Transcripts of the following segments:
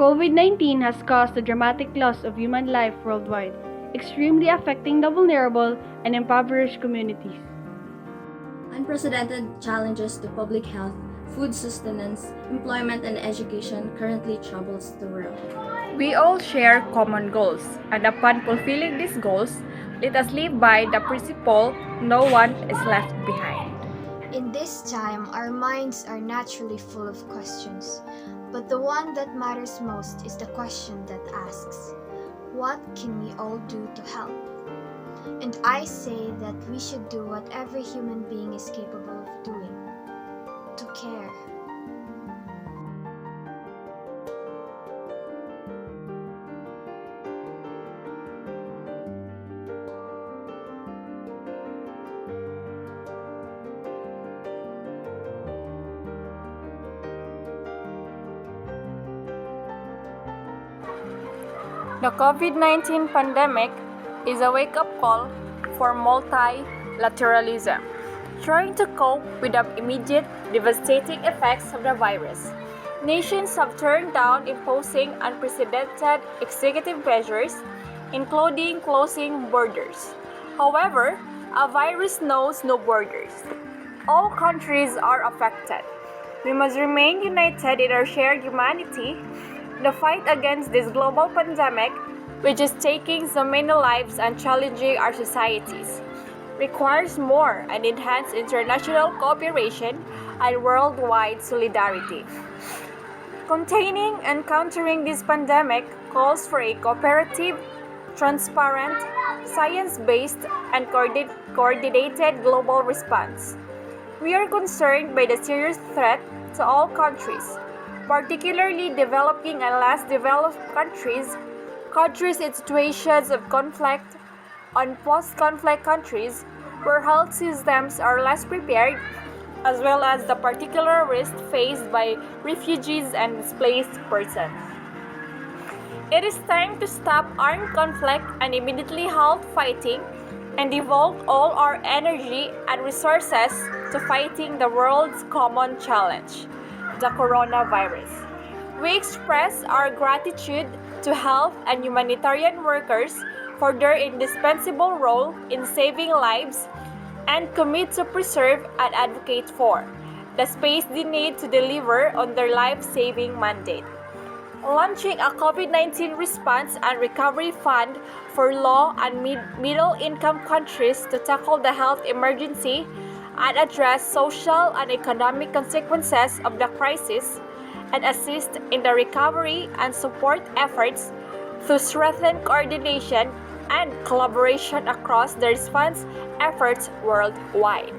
COVID-19 has caused a dramatic loss of human life worldwide, extremely affecting the vulnerable and impoverished communities. Unprecedented challenges to public health, food sustenance, employment, and education currently troubles the world. We all share common goals, and upon fulfilling these goals, let us live by the principle no one is left behind. In this time, our minds are naturally full of questions, but the one that matters most is the question that asks, what can we all do to help? And I say that we should do what every human being is capable of doing, to care. The COVID-19 pandemic is a wake-up call for multilateralism, trying to cope with the immediate devastating effects of the virus. Nations have turned down imposing unprecedented executive measures, including closing borders. However, a virus knows no borders. All countries are affected. We must remain united in our shared humanity. The fight against this global pandemic, which is taking so many lives and challenging our societies, requires more and enhanced international cooperation and worldwide solidarity. Containing and countering this pandemic calls for a cooperative, transparent, science-based, and coordinated global response. We are concerned by the serious threat to all countries, particularly developing and less developed countries in situations of conflict, on post-conflict countries where health systems are less prepared, as well as the particular risk faced by refugees and displaced persons. It is time to stop armed conflict and immediately halt fighting and devote all our energy and resources to fighting the world's common challenge, the coronavirus. We express our gratitude to health and humanitarian workers for their indispensable role in saving lives and commit to preserve and advocate for the space they need to deliver on their life-saving mandate. Launching a COVID-19 response and recovery fund for low and middle-income countries to tackle the health emergency and address social and economic consequences of the crisis and assist in the recovery and support efforts to strengthen coordination and collaboration across the response efforts worldwide.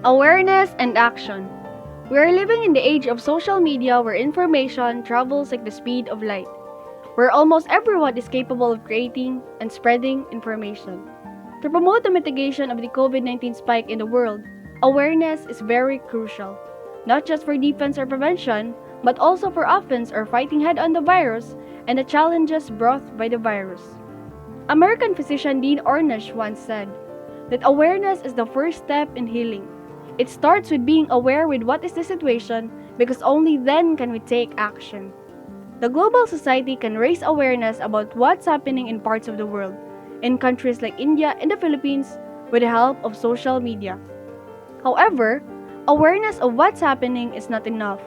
Awareness and action. We are living in the age of social media where information travels like the speed of light, where almost everyone is capable of creating and spreading information. To promote the mitigation of the COVID-19 spike in the world, awareness is very crucial, not just for defense or prevention, but also for offense or fighting head-on the virus and the challenges brought by the virus. American physician Dean Ornish once said that awareness is the first step in healing. It starts with being aware with what is the situation, because only then can we take action. The global society can raise awareness about what's happening in parts of the world, in countries like India and the Philippines, with the help of social media. However, awareness of what's happening is not enough.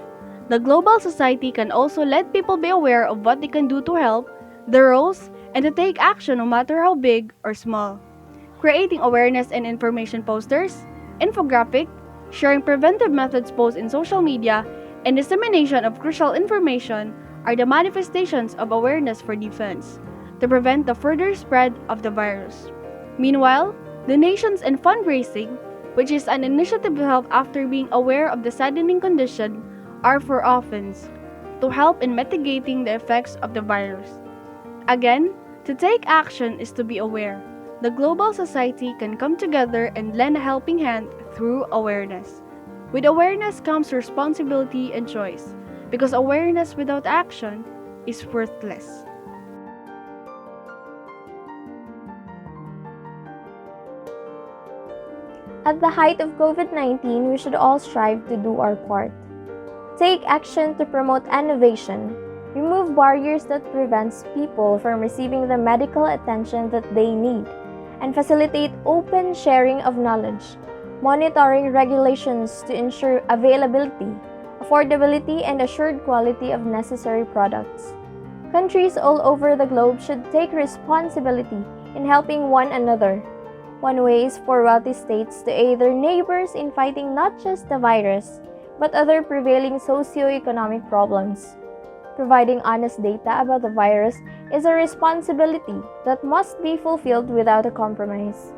The global society can also let people be aware of what they can do to help, their roles, and to take action no matter how big or small. Creating awareness and information posters, infographic, sharing preventive methods posts in social media, and dissemination of crucial information are the manifestations of awareness for defense, to prevent the further spread of the virus. Meanwhile, donations and fundraising, which is an initiative to help after being aware of the saddening condition, are for offense, to help in mitigating the effects of the virus. Again, to take action is to be aware. The global society can come together and lend a helping hand through awareness. With awareness comes responsibility and choice, because awareness without action is worthless. At the height of COVID-19, we should all strive to do our part. Take action to promote innovation, remove barriers that prevents people from receiving the medical attention that they need, and facilitate open sharing of knowledge, monitoring regulations to ensure availability, affordability, and assured quality of necessary products. Countries all over the globe should take responsibility in helping one another. One way is for wealthy states to aid their neighbors in fighting not just the virus, but other prevailing socio-economic problems. Providing honest data about the virus is a responsibility that must be fulfilled without a compromise.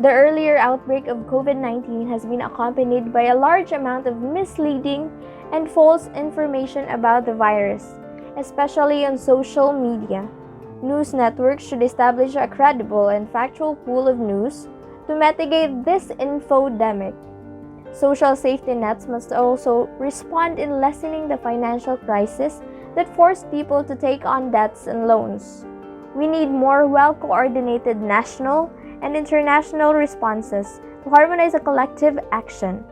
The earlier outbreak of COVID-19 has been accompanied by a large amount of misleading and false information about the virus, especially on social media. News networks should establish a credible and factual pool of news to mitigate this infodemic. Social safety nets must also respond in lessening the financial crisis that forced people to take on debts and loans. We need more well-coordinated national and international responses to harmonize a collective action.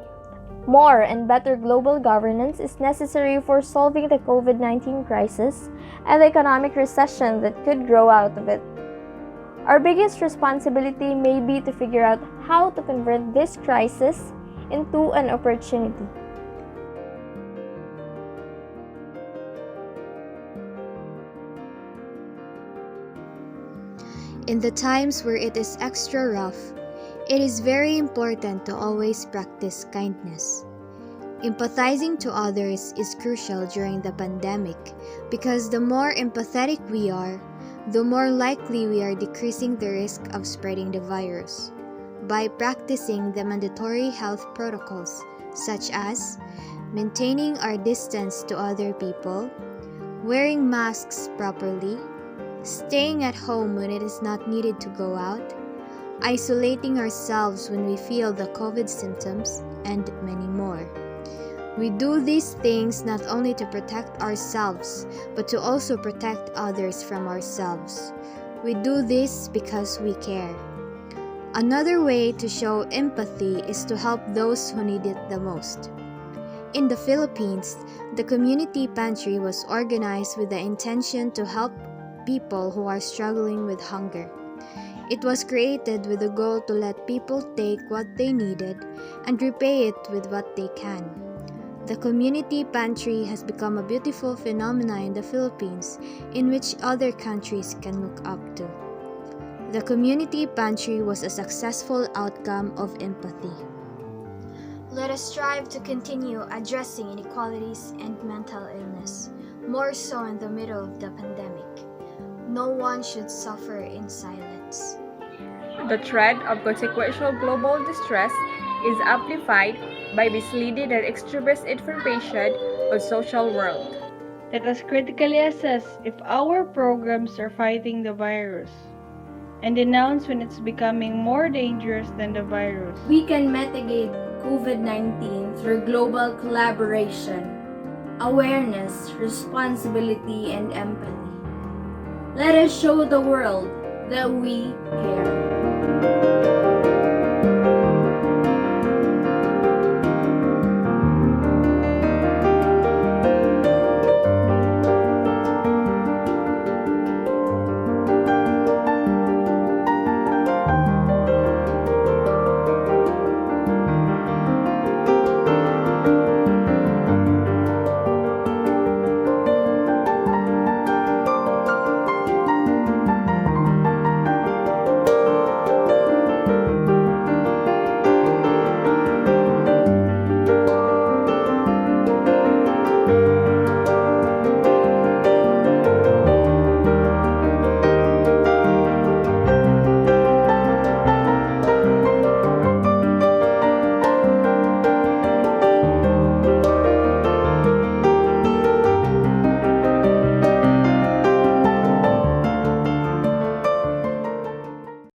More and better global governance is necessary for solving the COVID-19 crisis and the economic recession that could grow out of it. Our biggest responsibility may be to figure out how to convert this crisis into an opportunity. In the times where it is extra rough, it is very important to always practice kindness. Empathizing to others is crucial during the pandemic because the more empathetic we are, the more likely we are decreasing the risk of spreading the virus. By practicing the mandatory health protocols, such as maintaining our distance to other people, wearing masks properly, staying at home when it is not needed to go out, isolating ourselves when we feel the COVID symptoms, and many more. We do these things not only to protect ourselves, but to also protect others from ourselves. We do this because we care. Another way to show empathy is to help those who need it the most. In the Philippines, the community pantry was organized with the intention to help people who are struggling with hunger. It was created with the goal to let people take what they needed and repay it with what they can. The community pantry has become a beautiful phenomenon in the Philippines in which other countries can look up to. The community pantry was a successful outcome of empathy. Let us strive to continue addressing inequalities and mental illness, more so in the middle of the pandemic. No one should suffer in silence. The threat of consequential global distress is amplified by misleading and extremist information on social world. Let us critically assess if our programs are fighting the virus and denounce when it's becoming more dangerous than the virus. We can mitigate COVID-19 through global collaboration, awareness, responsibility, and empathy. Let us show the world that we care.